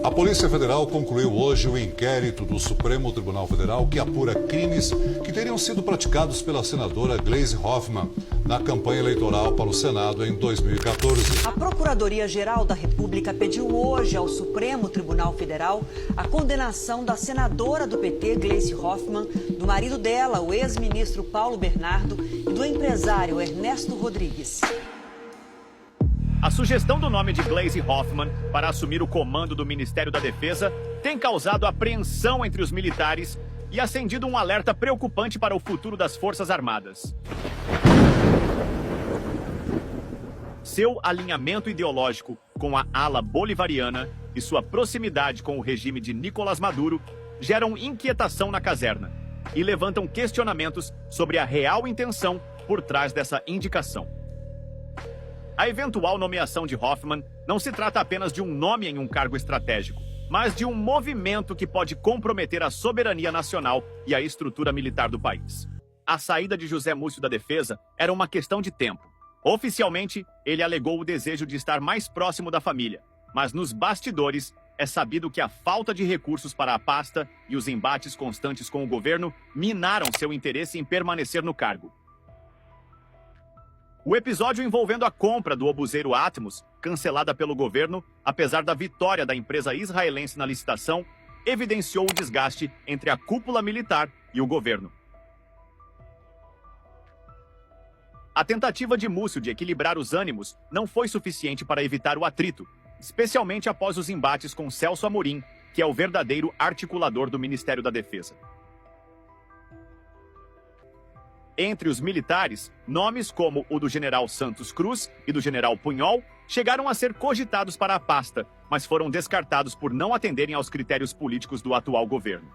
A Polícia Federal concluiu hoje o inquérito do Supremo Tribunal Federal que apura crimes que teriam sido praticados pela senadora Gleisi Hoffmann na campanha eleitoral para o Senado em 2014. A Procuradoria-Geral da República pediu hoje ao Supremo Tribunal Federal a condenação da senadora do PT, Gleisi Hoffmann, do marido dela, o ex-ministro Paulo Bernardo, e do empresário Ernesto Rodrigues. A sugestão do nome de Gleisi Hoffmann para assumir o comando do Ministério da Defesa tem causado apreensão entre os militares e acendido um alerta preocupante para o futuro das Forças Armadas. Seu alinhamento ideológico com a ala bolivariana e sua proximidade com o regime de Nicolás Maduro geram inquietação na caserna e levantam questionamentos sobre a real intenção por trás dessa indicação. A eventual nomeação de Hoffmann não se trata apenas de um nome em um cargo estratégico, mas de um movimento que pode comprometer a soberania nacional e a estrutura militar do país. A saída de José Múcio da Defesa era uma questão de tempo. Oficialmente, ele alegou o desejo de estar mais próximo da família, mas nos bastidores é sabido que a falta de recursos para a pasta e os embates constantes com o governo minaram seu interesse em permanecer no cargo. O episódio envolvendo a compra do obuseiro Atmos, cancelada pelo governo, apesar da vitória da empresa israelense na licitação, evidenciou o desgaste entre a cúpula militar e o governo. A tentativa de Múcio de equilibrar os ânimos não foi suficiente para evitar o atrito, especialmente após os embates com Celso Amorim, que é o verdadeiro articulador do Ministério da Defesa. Entre os militares, nomes como o do general Santos Cruz e do general Punhol chegaram a ser cogitados para a pasta, mas foram descartados por não atenderem aos critérios políticos do atual governo.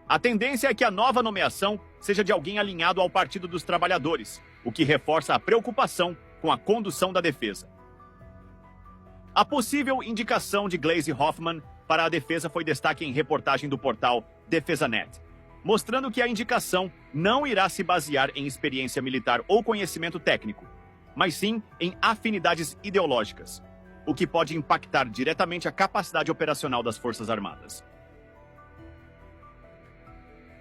A tendência é que a nova nomeação seja de alguém alinhado ao Partido dos Trabalhadores, o que reforça a preocupação com a condução da defesa. A possível indicação de Gleisi Hoffmann para a defesa foi destaque em reportagem do portal DefesaNet, mostrando que a indicação não irá se basear em experiência militar ou conhecimento técnico, mas sim em afinidades ideológicas, o que pode impactar diretamente a capacidade operacional das Forças Armadas.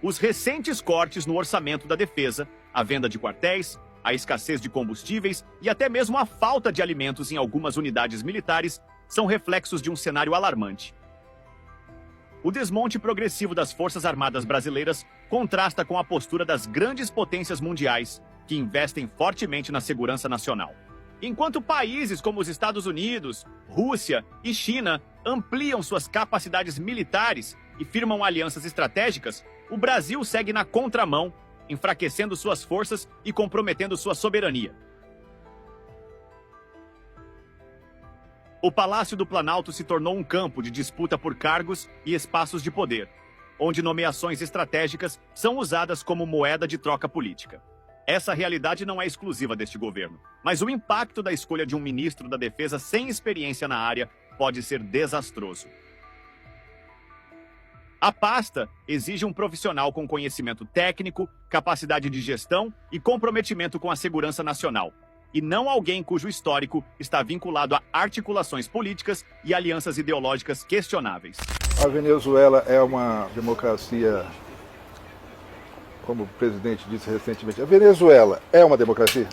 Os recentes cortes no orçamento da defesa, a venda de quartéis, a escassez de combustíveis e até mesmo a falta de alimentos em algumas unidades militares são reflexos de um cenário alarmante. O desmonte progressivo das Forças Armadas brasileiras contrasta com a postura das grandes potências mundiais, que investem fortemente na segurança nacional. Enquanto países como os Estados Unidos, Rússia e China ampliam suas capacidades militares e firmam alianças estratégicas, o Brasil segue na contramão, enfraquecendo suas forças e comprometendo sua soberania. O Palácio do Planalto se tornou um campo de disputa por cargos e espaços de poder, onde nomeações estratégicas são usadas como moeda de troca política. Essa realidade não é exclusiva deste governo, mas o impacto da escolha de um ministro da Defesa sem experiência na área pode ser desastroso. A pasta exige um profissional com conhecimento técnico, capacidade de gestão e comprometimento com a segurança nacional, e não alguém cujo histórico está vinculado a articulações políticas e alianças ideológicas questionáveis. A Venezuela é uma democracia, como o presidente disse recentemente. A Venezuela é uma democracia?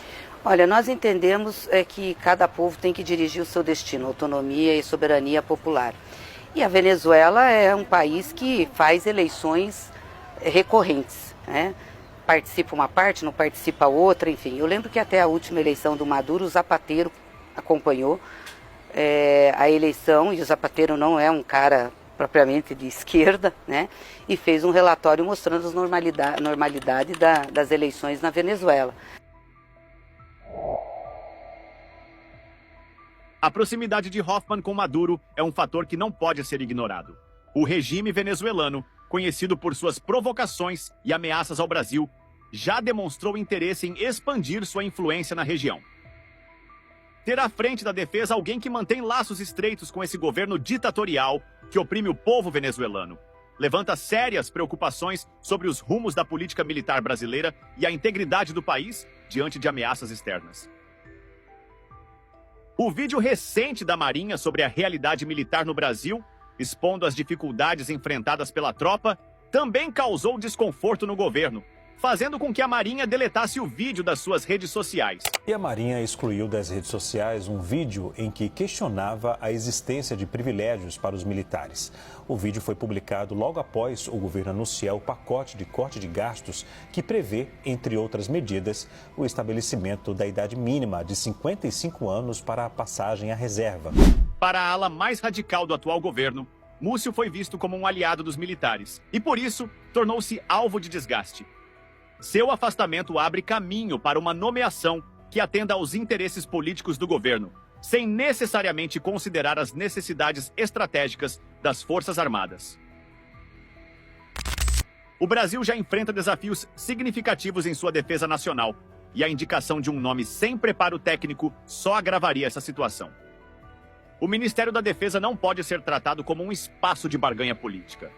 Olha, nós entendemos que cada povo tem que dirigir o seu destino, autonomia e soberania popular. E a Venezuela é um país que faz eleições recorrentes, né? Participa uma parte, não participa outra, enfim. Eu lembro que até a última eleição do Maduro, o Zapatero acompanhou a eleição, e o Zapatero não é um cara propriamente de esquerda, né? E fez um relatório mostrando as normalidade das eleições na Venezuela. A proximidade de Hoffmann com Maduro é um fator que não pode ser ignorado. O regime venezuelano, conhecido por suas provocações e ameaças ao Brasil, já demonstrou interesse em expandir sua influência na região. Ter à frente da defesa alguém que mantém laços estreitos com esse governo ditatorial que oprime o povo venezuelano levanta sérias preocupações sobre os rumos da política militar brasileira e a integridade do país diante de ameaças externas. O vídeo recente da Marinha sobre a realidade militar no Brasil, expondo as dificuldades enfrentadas pela tropa, também causou desconforto no governo, fazendo com que a Marinha deletasse o vídeo das suas redes sociais. E a Marinha excluiu das redes sociais um vídeo em que questionava a existência de privilégios para os militares. O vídeo foi publicado logo após o governo anunciar o pacote de corte de gastos que prevê, entre outras medidas, o estabelecimento da idade mínima de 55 anos para a passagem à reserva. Para a ala mais radical do atual governo, Múcio foi visto como um aliado dos militares e, por isso, tornou-se alvo de desgaste. Seu afastamento abre caminho para uma nomeação que atenda aos interesses políticos do governo, sem necessariamente considerar as necessidades estratégicas das Forças Armadas. O Brasil já enfrenta desafios significativos em sua defesa nacional, e a indicação de um nome sem preparo técnico só agravaria essa situação. O Ministério da Defesa não pode ser tratado como um espaço de barganha política.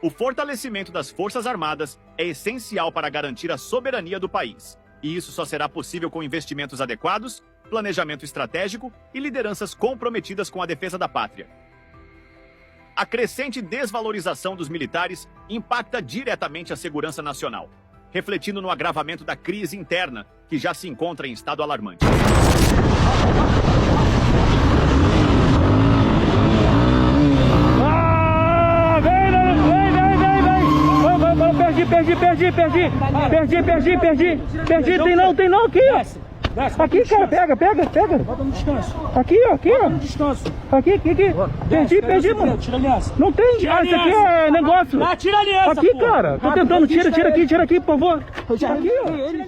O fortalecimento das Forças Armadas é essencial para garantir a soberania do país, e isso só será possível com investimentos adequados, planejamento estratégico e lideranças comprometidas com a defesa da pátria. A crescente desvalorização dos militares impacta diretamente a segurança nacional, refletindo no agravamento da crise interna, que já se encontra em estado alarmante. Perdi, tem não, aqui, ó. Aqui, cara, pega. Bota no descanso. Aqui, ó. Bota no descanso. Aqui. Perdi, mano. Tira a aliança. Não tem, isso aqui é negócio. Ah, tira a aliança, aqui, pô. cara, tô tentando, tira aqui, por favor. Aqui,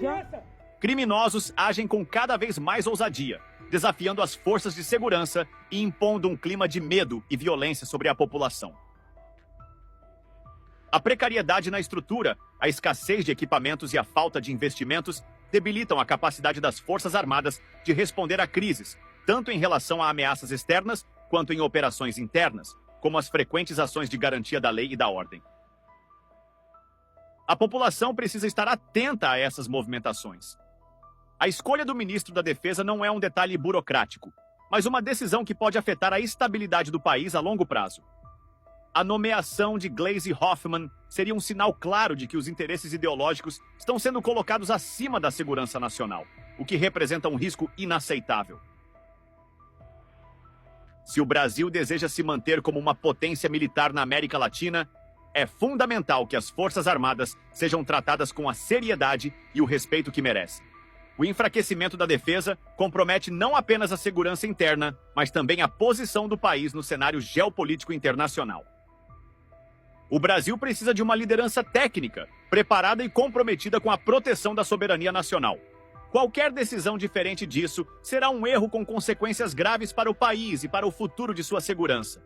ó. Criminosos agem com cada vez mais ousadia, desafiando as forças de segurança e impondo um clima de medo e violência sobre a população. A precariedade na estrutura, a escassez de equipamentos e a falta de investimentos debilitam a capacidade das Forças Armadas de responder a crises, tanto em relação a ameaças externas quanto em operações internas, como as frequentes ações de garantia da lei e da ordem. A população precisa estar atenta a essas movimentações. A escolha do ministro da Defesa não é um detalhe burocrático, mas uma decisão que pode afetar a estabilidade do país a longo prazo. A nomeação de Gleisi Hoffmann seria um sinal claro de que os interesses ideológicos estão sendo colocados acima da segurança nacional, o que representa um risco inaceitável. Se o Brasil deseja se manter como uma potência militar na América Latina, é fundamental que as Forças Armadas sejam tratadas com a seriedade e o respeito que merecem. O enfraquecimento da defesa compromete não apenas a segurança interna, mas também a posição do país no cenário geopolítico internacional. O Brasil precisa de uma liderança técnica, preparada e comprometida com a proteção da soberania nacional. Qualquer decisão diferente disso será um erro com consequências graves para o país e para o futuro de sua segurança.